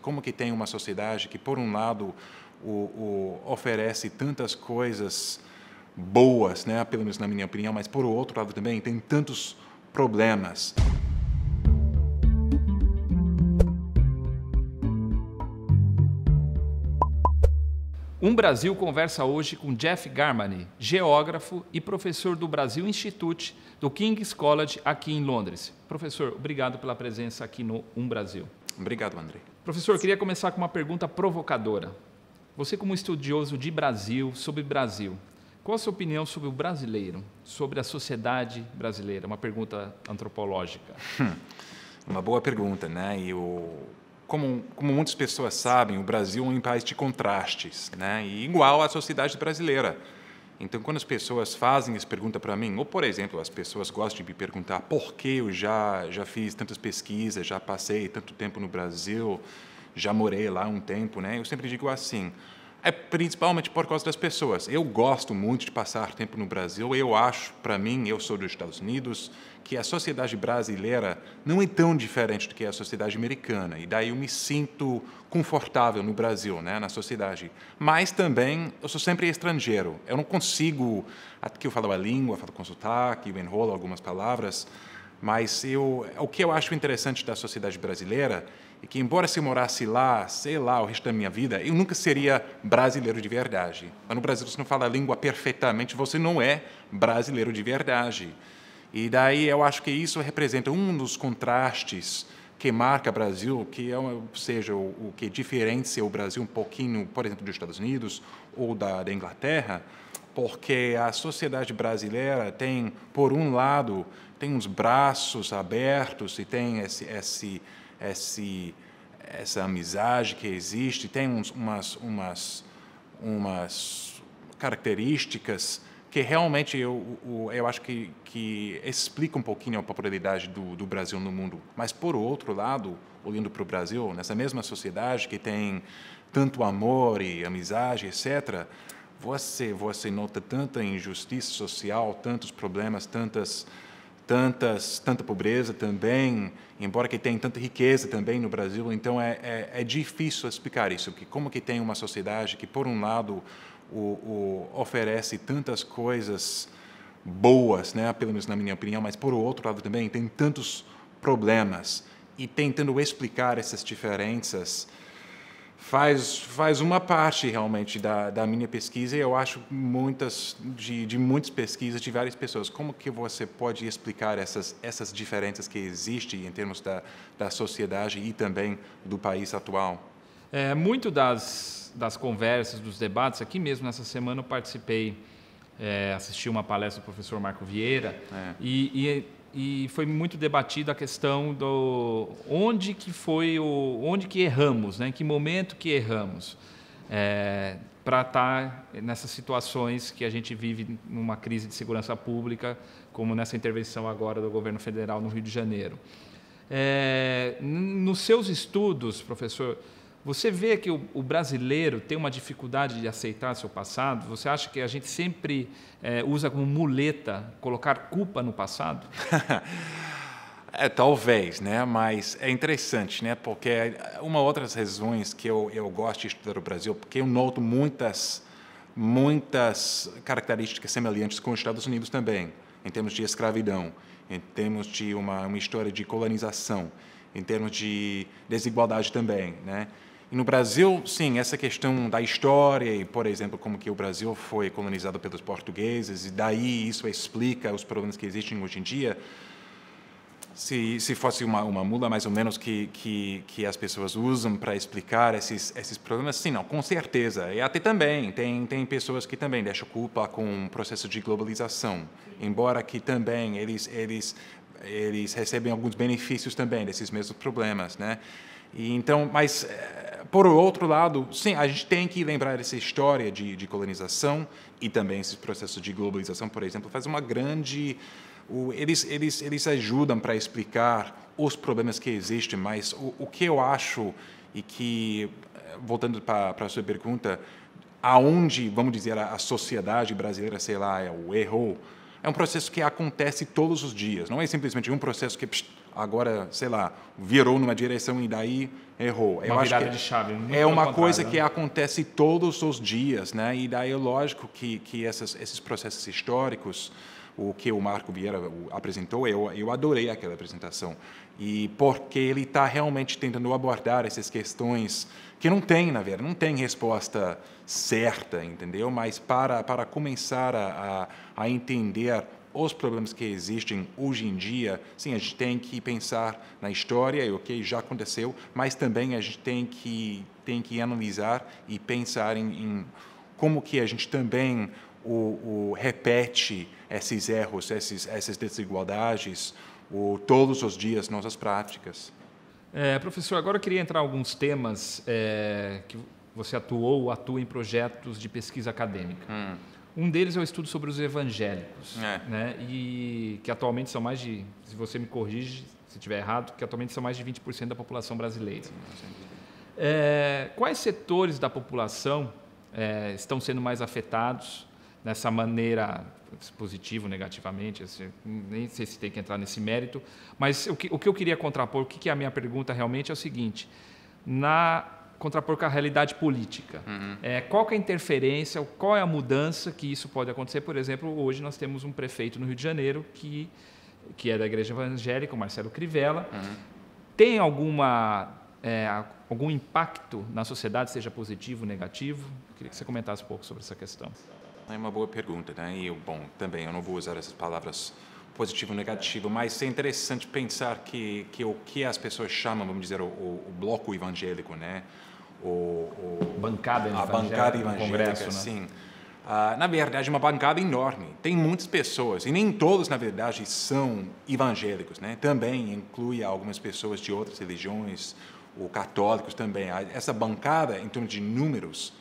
como que tem uma sociedade que, por um lado, oferece tantas coisas boas, né, pelo menos na minha opinião, mas, por outro lado, também tem tantos problemas. Brasil conversa hoje com Jeff Garmany, geógrafo e professor do Brasil Institute do King's College aqui em Londres. Professor, obrigado pela presença aqui no Brasil. Obrigado, André. Professor, queria começar com uma pergunta provocadora. Você, como estudioso de Brasil, sobre Brasil, qual a sua opinião sobre o brasileiro, sobre a sociedade brasileira? Uma pergunta antropológica. Uma boa pergunta, né? Como muitas pessoas sabem, o Brasil é um país de contrastes, né? E igual à sociedade brasileira. Então, quando as pessoas fazem essa pergunta para mim, ou, por exemplo, as pessoas gostam de me perguntar por que eu já fiz tantas pesquisas, já passei tanto tempo no Brasil, já morei lá um tempo, né? Eu sempre digo assim, é principalmente por causa das pessoas. Eu gosto muito de passar tempo no Brasil. Eu acho, para mim, eu sou dos Estados Unidos, que a sociedade brasileira não é tão diferente do que a sociedade americana. E daí eu me sinto confortável no Brasil, né, na sociedade. Mas também eu sou sempre estrangeiro. Eu não consigo, aqui eu falo a língua, falo com sotaque, eu enrolo algumas palavras. Mas o que eu acho interessante da sociedade brasileira é que, embora se eu morasse lá, sei lá, o resto da minha vida, eu nunca seria brasileiro de verdade. Lá no Brasil, você não fala a língua perfeitamente, você não é brasileiro de verdade. E daí eu acho que isso representa um dos contrastes que marca o Brasil, que é, seja, o que diferencia o Brasil um pouquinho, por exemplo, dos Estados Unidos ou da Inglaterra, porque a sociedade brasileira tem, por um lado, tem uns braços abertos e tem essa amizade que existe, tem umas características que realmente eu acho que explica um pouquinho a popularidade do Brasil no mundo. Mas, por outro lado, olhando para o Brasil, nessa mesma sociedade que tem tanto amor e amizade, etc., você nota tanta injustiça social, tantos problemas, tanta pobreza também, embora que tenha tanta riqueza também no Brasil. Então, é difícil explicar isso, que como que tem uma sociedade que, por um lado, oferece tantas coisas boas, né, pelo menos na minha opinião, mas, por outro lado, também tem tantos problemas. E tentando explicar essas diferenças faz uma parte realmente da minha pesquisa, e eu acho de muitas pesquisas de várias pessoas. Como que você pode explicar essas diferenças que existem em termos da sociedade e também do país atual? Muito das conversas, dos debates, aqui mesmo nessa semana eu participei, assisti uma palestra do professor Marco Vieira, e foi muito debatida a questão do onde que erramos, né? Em que momento que erramos, para estar nessas situações que a gente vive numa crise de segurança pública, como nessa intervenção agora do governo federal no Rio de Janeiro. Nos seus estudos, professor, você vê que o brasileiro tem uma dificuldade de aceitar seu passado? Você acha que a gente sempre usa como muleta colocar culpa no passado? Talvez, né? Mas é interessante, né? Porque uma outras razões que eu gosto de estudar o Brasil, porque eu noto muitas características semelhantes com os Estados Unidos também, em termos de escravidão, em termos de uma história de colonização, em termos de desigualdade também, né? E no Brasil, sim, essa questão da história, e, por exemplo, como que o Brasil foi colonizado pelos portugueses, e daí isso explica os problemas que existem hoje em dia. Se fosse uma mula, mais ou menos, que as pessoas usam para explicar esses problemas, sim, não, com certeza. E até também, tem pessoas que também deixam culpa com o processo de globalização, embora que também eles recebem alguns benefícios também desses mesmos problemas, né? E então, mas, por outro lado, sim, a gente tem que lembrar essa história de colonização e também esses processos de globalização, por exemplo, faz uma grande... Eles ajudam para explicar os problemas que existem, mas o que eu acho, e que, voltando para a sua pergunta, aonde, vamos dizer, a sociedade brasileira, sei lá, errou, é um processo que acontece todos os dias, não é simplesmente um processo que agora, sei lá, virou numa direção e daí errou. Uma virada de chave. É uma coisa que acontece todos os dias, né? E daí é lógico que esses processos históricos, o que o Marco Vieira apresentou, eu adorei aquela apresentação. E porque ele está realmente tentando abordar essas questões que não tem, na verdade, não tem resposta certa, entendeu? Mas para começar a entender os problemas que existem hoje em dia, sim, a gente tem que pensar na história e o que já aconteceu, mas também a gente tem que analisar e pensar em como que a gente também repete esses erros, essas desigualdades, todos os dias, nossas práticas. Professor, agora eu queria entrar em alguns temas que você atuou ou atua em projetos de pesquisa acadêmica. Um deles é o estudo sobre os evangélicos, né? E que atualmente são mais de, se você me corrige se estiver errado, que atualmente são mais de 20% da população brasileira. Quais setores da população estão sendo mais afetados dessa maneira, positivo, negativamente, assim, nem sei se tem que entrar nesse mérito, mas o que eu queria contrapor, o que é a minha pergunta realmente é o seguinte, contrapor com a realidade política. Qual que é a interferência, qual é a mudança que isso pode acontecer? Por exemplo, hoje nós temos um prefeito no Rio de Janeiro que é da Igreja Evangélica, o Marcelo Crivella. Tem algum impacto na sociedade, seja positivo ou negativo? Queria que você comentasse um pouco sobre essa questão. É uma boa pergunta, né? E, bom, também eu não vou usar essas palavras positivo ou negativo, mas é interessante pensar que o que as pessoas chamam, vamos dizer, o bloco evangélico, né? A bancada evangélica no Congresso, né? Sim. Na verdade, é uma bancada enorme. Tem muitas pessoas, e nem todos, na verdade, são evangélicos, né? Também inclui algumas pessoas de outras religiões, ou católicos também. Essa bancada, em termos de números,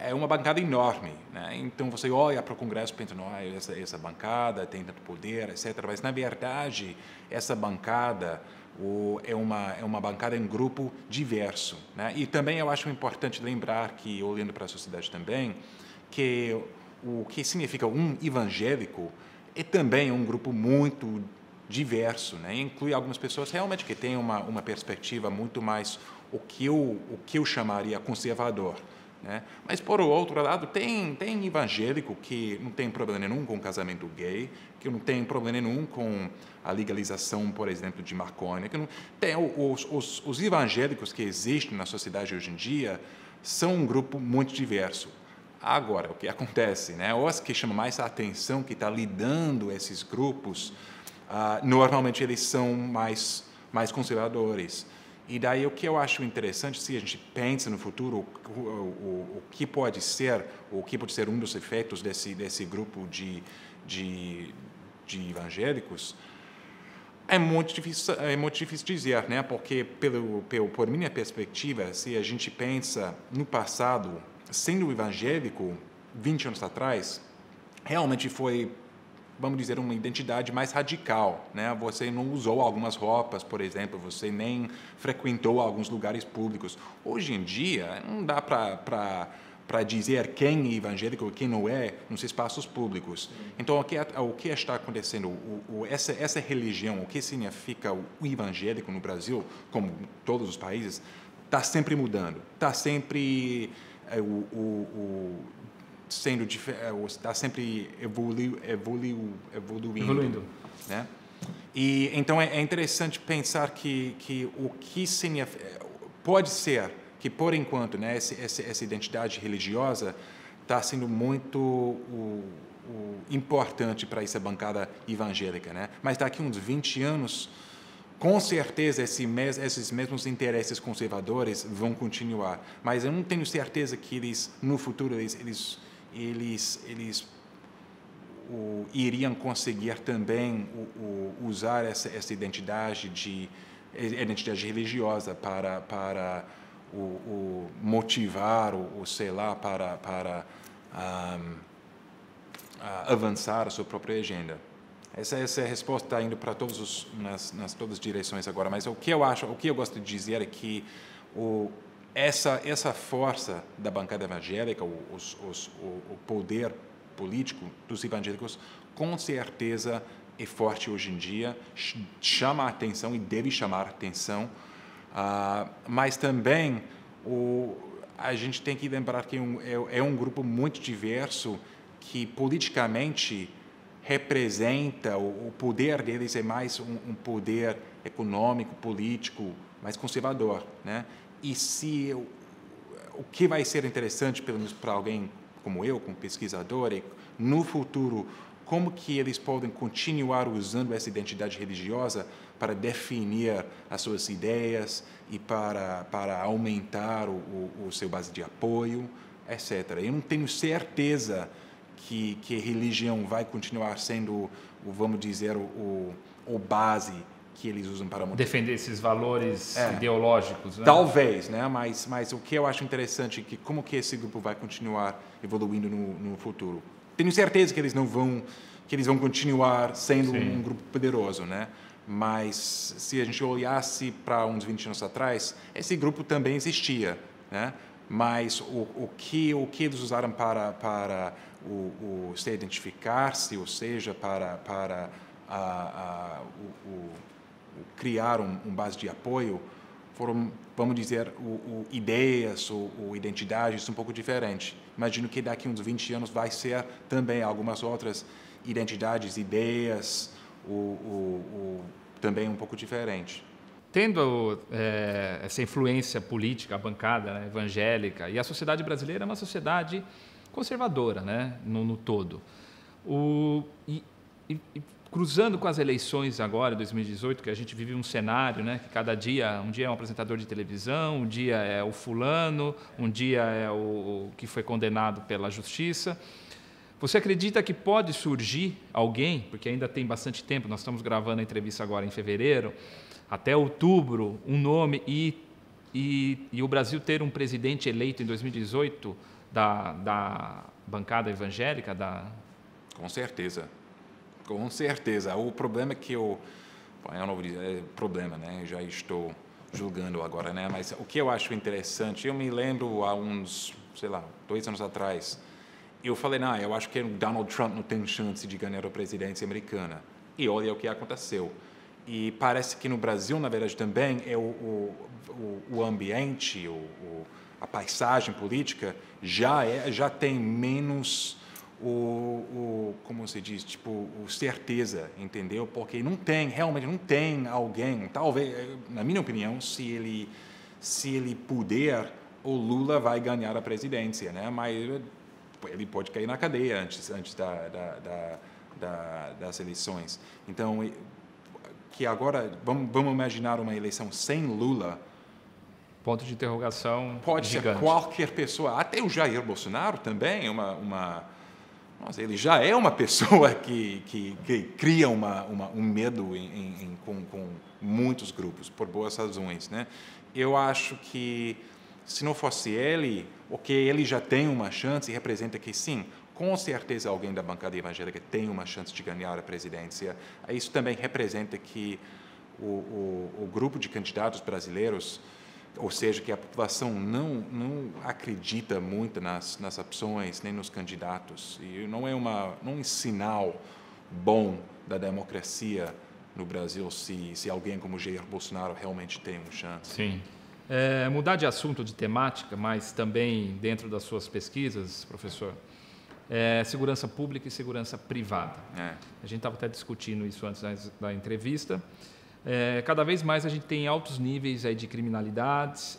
é uma bancada enorme, né? Então você olha para o Congresso e pensa, não, essa bancada tem tanto poder, etc. Mas na verdade essa bancada é uma bancada em grupo diverso, né? E também eu acho importante lembrar que, olhando para a sociedade também, que o que significa um evangélico é também um grupo muito diverso, né? Inclui algumas pessoas realmente que têm uma perspectiva muito mais o que eu chamaria conservador, né? Mas, por outro lado, tem evangélico que não tem problema nenhum com casamento gay, que não tem problema nenhum com a legalização, por exemplo, de maconha. Que não, os evangélicos que existem na sociedade hoje em dia são um grupo muito diverso. Agora, o que acontece, né? Os que chamam mais a atenção, que está lidando esses grupos, normalmente eles são mais conservadores. E daí o que eu acho interessante, se a gente pensa no futuro, o que pode ser um dos efeitos desse grupo de evangélicos, é muito difícil dizer, né? Porque por minha perspectiva, se a gente pensa no passado, sendo evangélico 20 anos atrás, realmente foi, vamos dizer, uma identidade mais radical, né? Você não usou algumas roupas, por exemplo, você nem frequentou alguns lugares públicos. Hoje em dia, não dá para dizer quem é evangélico e quem não é nos espaços públicos. Então, o que está acontecendo? Essa religião, o que significa o evangélico no Brasil, como todos os países, está sempre mudando, está sempre está sempre evoluindo, né? E então é interessante pensar que o que pode ser que, por enquanto, né, essa identidade religiosa está sendo muito importante para essa bancada evangélica, né? Mas daqui a uns 20 anos, com certeza esses mesmos interesses conservadores vão continuar, mas eu não tenho certeza que no futuro eles iriam conseguir também usar essa identidade religiosa para motivar ou sei lá, para avançar a sua própria agenda. Essa resposta está indo para nas todas as direções agora, mas o que eu gosto de dizer é que essa força da bancada evangélica, o poder político dos evangélicos, com certeza é forte hoje em dia, chama a atenção e deve chamar a atenção, mas também a gente tem que lembrar que é um grupo muito diverso que politicamente representa, o poder deles é mais um poder econômico, político, mais conservador, né? E se o que vai ser interessante, pelo menos para alguém como eu, como pesquisador, é no futuro como que eles podem continuar usando essa identidade religiosa para definir as suas ideias e para aumentar o seu base de apoio, etc. Eu não tenho certeza que a religião vai continuar sendo, vamos dizer, o base que eles usam para defender esses valores ideológicos, né? Talvez, né? Mas o que eu acho interessante é que como que esse grupo vai continuar evoluindo no futuro. Tenho certeza que eles vão continuar sendo um grupo poderoso, né? Mas se a gente olhasse para uns 20 anos atrás, esse grupo também existia, né? Mas o que eles usaram para se identificar-se, ou seja, para criar um base de apoio, foram, vamos dizer, ideias ou identidades um pouco diferentes. Imagino que daqui a uns 20 anos vai ser também algumas outras identidades, ideias, também um pouco diferente. Tendo essa influência política, a bancada, né, evangélica, e a sociedade brasileira é uma sociedade conservadora, né, no todo. Cruzando com as eleições agora, 2018, que a gente vive um cenário, né, que cada dia, um dia é um apresentador de televisão, um dia é o fulano, um dia é o que foi condenado pela justiça. Você acredita que pode surgir alguém, porque ainda tem bastante tempo, nós estamos gravando a entrevista agora em fevereiro, até outubro, um nome e o Brasil ter um presidente eleito em 2018 da bancada evangélica? Com certeza. Com certeza. O problema é que eu não vou dizer problema, né? Eu já estou julgando agora, né? Mas o que eu acho interessante, eu me lembro há uns, 2 anos atrás, eu falei, eu acho que o Donald Trump não tem chance de ganhar a presidência americana. E olha o que aconteceu. E parece que no Brasil, na verdade, também é o ambiente, a paisagem política já tem menos como se diz, certeza, entendeu? Porque realmente não tem alguém, talvez, na minha opinião, se ele puder, o Lula vai ganhar a presidência, né? Mas ele pode cair na cadeia antes das eleições. Então, que agora, vamos imaginar uma eleição sem Lula. Ponto de interrogação pode gigante. Ser qualquer pessoa, até o Jair Bolsonaro também é Nossa, ele já é uma pessoa que cria um medo com muitos grupos, por boas razões, né? Eu acho que, se não fosse ele, ele já tem uma chance e representa que, sim, com certeza alguém da bancada evangélica tem uma chance de ganhar a presidência. Isso também representa que o grupo de candidatos brasileiros, ou seja, que a população não acredita muito nas opções nem nos candidatos, e não é um sinal bom da democracia no Brasil se alguém como Jair Bolsonaro realmente tem uma chance. Sim. Mudar de assunto, de temática, mas também dentro das suas pesquisas, professor, segurança pública e segurança privada. A gente estava até discutindo isso antes da entrevista. Cada vez mais a gente tem altos níveis aí de criminalidades,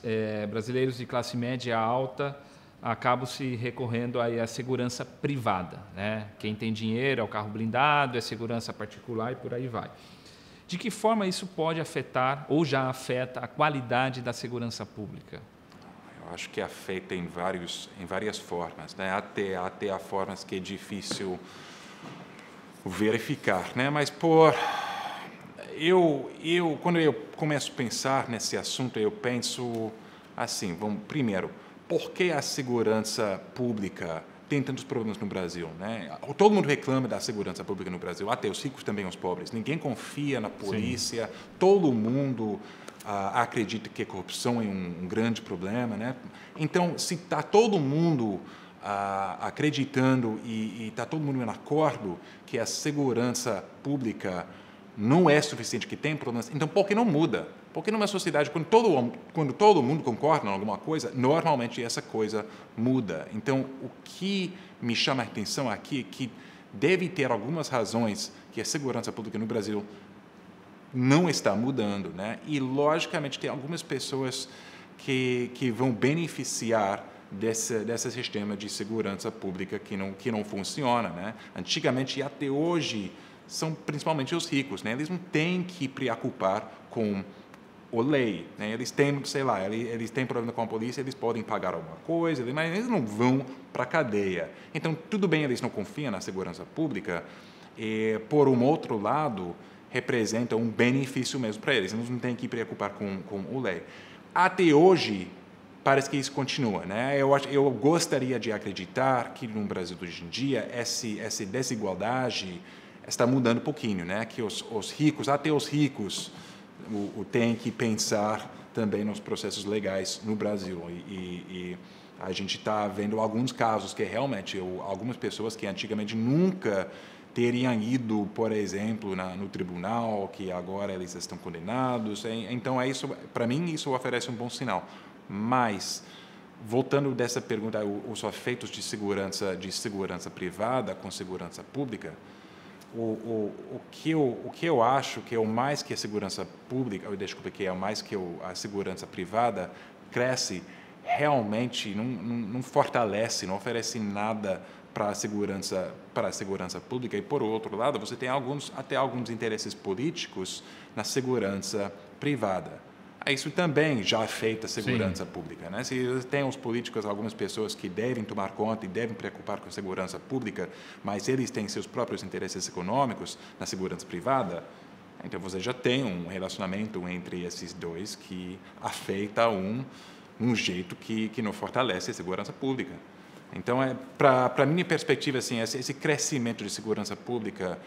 brasileiros de classe média alta acabam se recorrendo aí à segurança privada, né? Quem tem dinheiro é o carro blindado, é segurança particular e por aí vai. De que forma isso pode afetar ou já afeta a qualidade da segurança pública? Eu acho que afeta em várias formas, né? Até há formas que é difícil verificar, né? Mas quando eu começo a pensar nesse assunto, eu penso assim, primeiro, por que a segurança pública tem tantos problemas no Brasil, né? Todo mundo reclama da segurança pública no Brasil, até os ricos também os pobres. Ninguém confia na polícia, sim. Todo mundo acredita que a corrupção é um grande problema, né? Então, se está todo mundo acreditando e está todo mundo em acordo que a segurança pública não é suficiente, que tem problemas, então por que não muda? Porque numa sociedade, quando todo mundo concorda em alguma coisa, normalmente essa coisa muda. Então, o que me chama a atenção aqui é que deve ter algumas razões que a segurança pública no Brasil não está mudando, né? E, logicamente, tem algumas pessoas que vão beneficiar desse sistema de segurança pública que não funciona, né? Antigamente e até hoje são principalmente os ricos, né? Eles não têm que preocupar com a lei, né? Eles têm, sei lá, eles têm problema com a polícia, eles podem pagar alguma coisa, mas eles não vão para a cadeia. Então, tudo bem, eles não confiam na segurança pública, e, por um outro lado, representa um benefício mesmo para eles. Eles não têm que preocupar com a lei. Até hoje, parece que isso continua, né? Eu gostaria de acreditar que no Brasil de hoje em dia essa desigualdade está mudando um pouquinho, né? Que os ricos, até os ricos, têm que pensar também nos processos legais no Brasil. E a gente está vendo alguns casos que realmente algumas pessoas que antigamente nunca teriam ido, por exemplo, no tribunal, que agora eles estão condenados. Então, isso, para mim, isso oferece um bom sinal. Mas, voltando dessa pergunta, os efeitos de segurança privada com segurança pública, o que eu acho que é o mais que a segurança pública, desculpa, que é o mais que a segurança privada cresce, realmente não fortalece, não oferece nada para a segurança pública. E, por outro lado, você tem até alguns interesses políticos na segurança privada. Isso também já afeta a segurança pública, né? Se tem os políticos, algumas pessoas que devem tomar conta e devem preocupar com a segurança pública, mas eles têm seus próprios interesses econômicos na segurança privada, então você já tem um relacionamento entre esses dois que afeta um jeito que não fortalece a segurança pública. Então, para a minha perspectiva, assim, esse crescimento de segurança pública,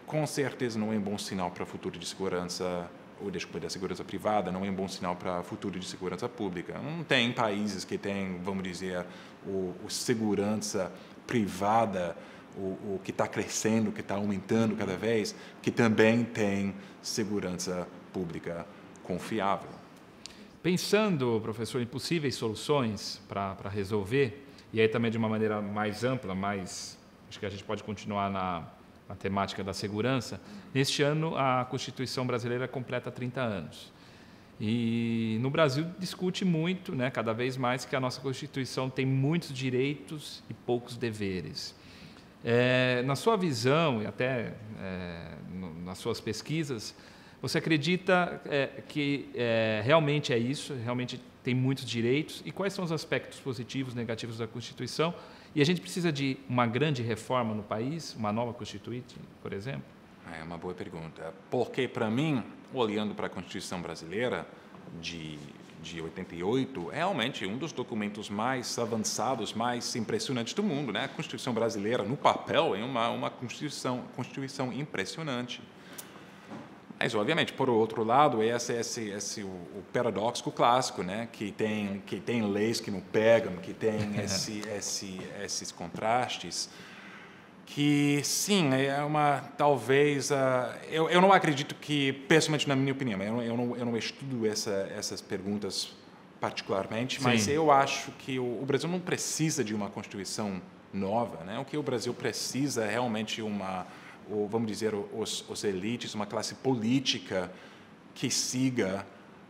com certeza não é um bom sinal para o futuro de segurança, ou desculpa, da segurança privada, não é um bom sinal para o futuro de segurança pública. Não tem países que têm, vamos dizer, o segurança privada, o que está crescendo, que está aumentando cada vez, que também tem segurança pública confiável. Pensando, professor, em possíveis soluções para resolver, e aí também de uma maneira mais ampla, acho que a gente pode continuar na temática da segurança, neste ano a Constituição brasileira completa 30 anos. E no Brasil discute muito, né, cada vez mais, que a nossa Constituição tem muitos direitos e poucos deveres. Na sua visão e até nas suas pesquisas, você acredita que realmente é isso, realmente tem muitos direitos? E quais são os aspectos positivos, negativos da Constituição? E a gente precisa de uma grande reforma no país, uma nova Constituinte, por exemplo? É uma boa pergunta. Porque, para mim, olhando para a Constituição brasileira de 88, é realmente um dos documentos mais avançados, mais impressionantes do mundo, né? A Constituição brasileira, no papel, é uma Constituição impressionante. Mas, obviamente, por outro lado, o paradoxo clássico, né? Que tem leis que não pegam, que tem esses contrastes, que, sim, talvez... eu não acredito que, pessoalmente, na minha opinião, eu não estudo essas perguntas particularmente, mas eu acho que o Brasil não precisa de uma Constituição nova, né? O que o Brasil precisa é realmente vamos dizer, os elites, uma classe política que siga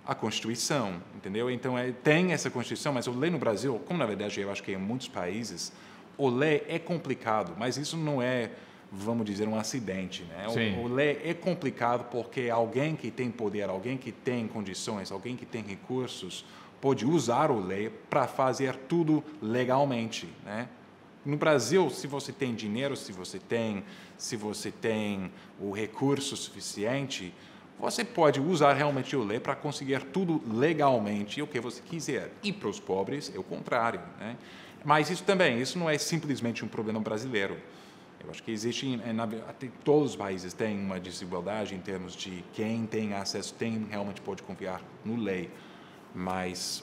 a Constituição, entendeu? Então, tem essa Constituição, mas o lei no Brasil, como na verdade eu acho que em muitos países, o lei é complicado, mas isso não é, vamos dizer, um acidente, né? O lei é complicado porque alguém que tem poder, alguém que tem condições, alguém que tem recursos, pode usar o lei para fazer tudo legalmente, né? No Brasil, se você tem dinheiro, se você tem o recurso suficiente, você pode usar realmente o lei para conseguir tudo legalmente o que você quiser. E para os pobres é o contrário, né? Mas isso não é simplesmente um problema brasileiro. Eu acho que existe, todos os países têm uma desigualdade em termos de quem tem acesso, realmente pode confiar no lei. Mas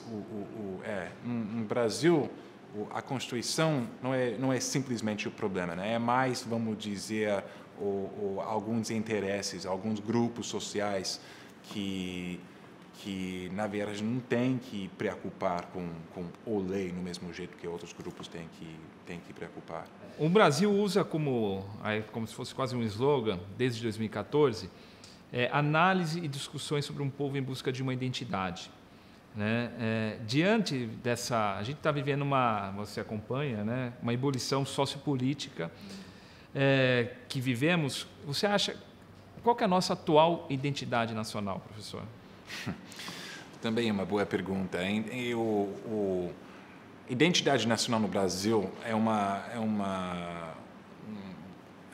no Brasil, a Constituição não é simplesmente o problema, né? É mais, vamos dizer, alguns interesses, alguns grupos sociais que na verdade não tem que preocupar com a lei no mesmo jeito que outros grupos têm que preocupar. O Brasil usa como se fosse quase um slogan, desde 2014, análise e discussões sobre um povo em busca de uma identidade. Né? Diante dessa... A gente está vivendo você acompanha, né? Uma ebulição sociopolítica que vivemos. Você acha... Qual que é a nossa atual identidade nacional, professor? Também é uma boa pergunta. Identidade nacional no Brasil é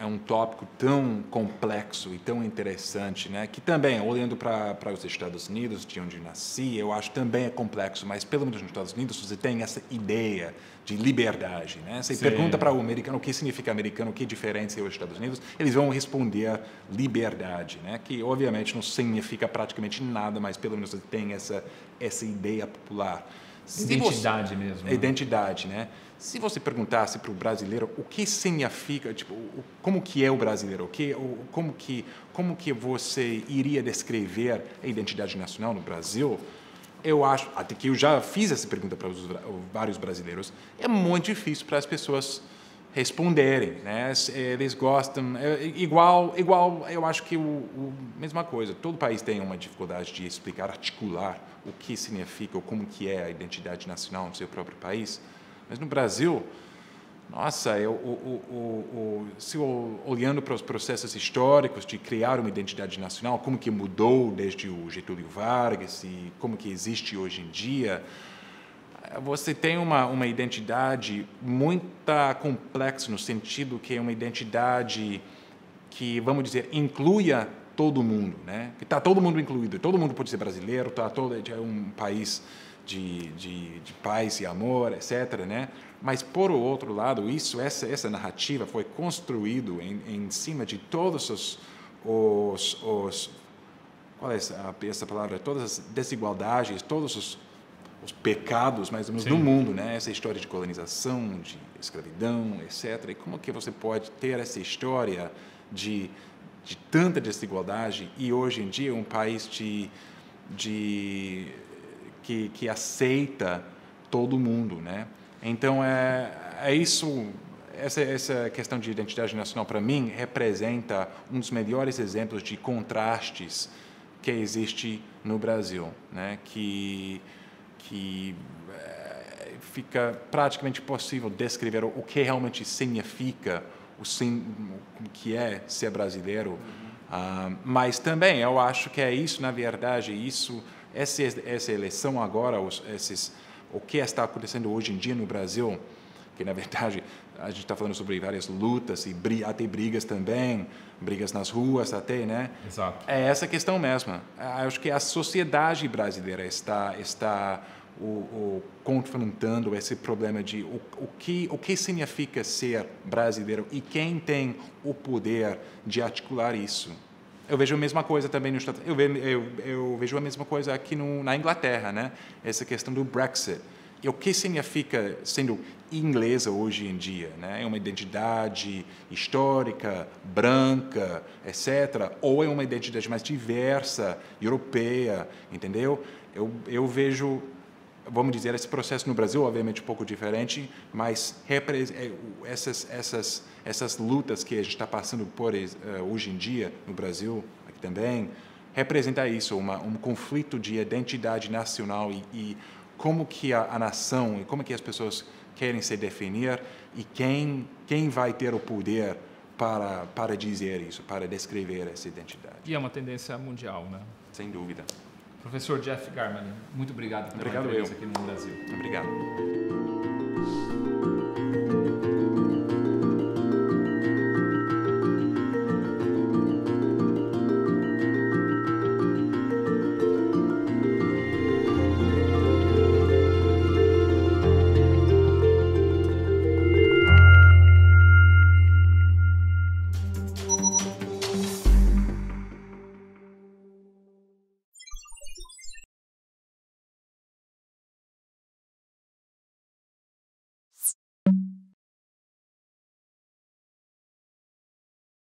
um tópico tão complexo e tão interessante, né? Que também, olhando para os Estados Unidos, de onde nasci, eu acho também é complexo, mas pelo menos nos Estados Unidos você tem essa ideia de liberdade, né? Você pergunta para o americano o que significa americano, o que diferencia os Estados Unidos, eles vão responder liberdade, né? Que obviamente não significa praticamente nada, mas pelo menos você tem essa ideia popular. Identidade mesmo. Né? Identidade, né? Se você perguntasse para o brasileiro o que significa, tipo, como que é o brasileiro, como que você iria descrever a identidade nacional no Brasil, eu acho, até que eu já fiz essa pergunta para vários brasileiros, é muito difícil para as pessoas responderem, né? Eles gostam, igual, eu acho que mesma coisa, todo país tem uma dificuldade de explicar, articular o que significa ou como que é a identidade nacional no seu próprio país. Mas no Brasil, nossa, olhando para os processos históricos de criar uma identidade nacional, como que mudou desde o Getúlio Vargas e como que existe hoje em dia, você tem uma identidade muito complexa no sentido que é uma identidade que, vamos dizer, inclua todo mundo, né? Que está todo mundo incluído, todo mundo pode ser brasileiro, é um país de paz e amor, etc., né? Mas, por outro lado, essa narrativa foi construída em cima de todos qual é essa palavra? Todas as desigualdades, todos os pecados, mais ou menos, do mundo, né? Essa história de colonização, de escravidão, etc. E como que você pode ter essa história de tanta desigualdade e, hoje em dia, um país que aceita todo mundo, né? Então, essa questão de identidade nacional, para mim, representa um dos melhores exemplos de contrastes que existe no Brasil, né? Que fica praticamente impossível descrever o que realmente significa o que é ser brasileiro. Mas também eu acho que é isso, na verdade, essa eleição agora, o que está acontecendo hoje em dia no Brasil, que na verdade a gente está falando sobre várias lutas e até brigas também, brigas nas ruas até, né? Exato. É essa questão mesmo. Acho que a sociedade brasileira está confrontando esse problema de o que significa ser brasileiro e quem tem o poder de articular isso. Eu vejo a mesma coisa também nos Estados Unidos. Eu vejo a mesma coisa aqui na Inglaterra, né? Essa questão do Brexit. E o que significa sendo inglesa hoje em dia, né? É uma identidade histórica, branca, etc. Ou é uma identidade mais diversa, europeia, entendeu? Eu vejo, vamos dizer, esse processo no Brasil, obviamente, um pouco diferente, mas essas lutas que a gente está passando por hoje em dia no Brasil, aqui também, representa isso, um conflito de identidade nacional e como que a nação e como que as pessoas querem se definir e quem vai ter o poder para dizer isso, para descrever essa identidade. E é uma tendência mundial, né? Sem dúvida. Professor Jeff Garman, muito obrigado pela entrevista aqui no Brasil. Obrigado.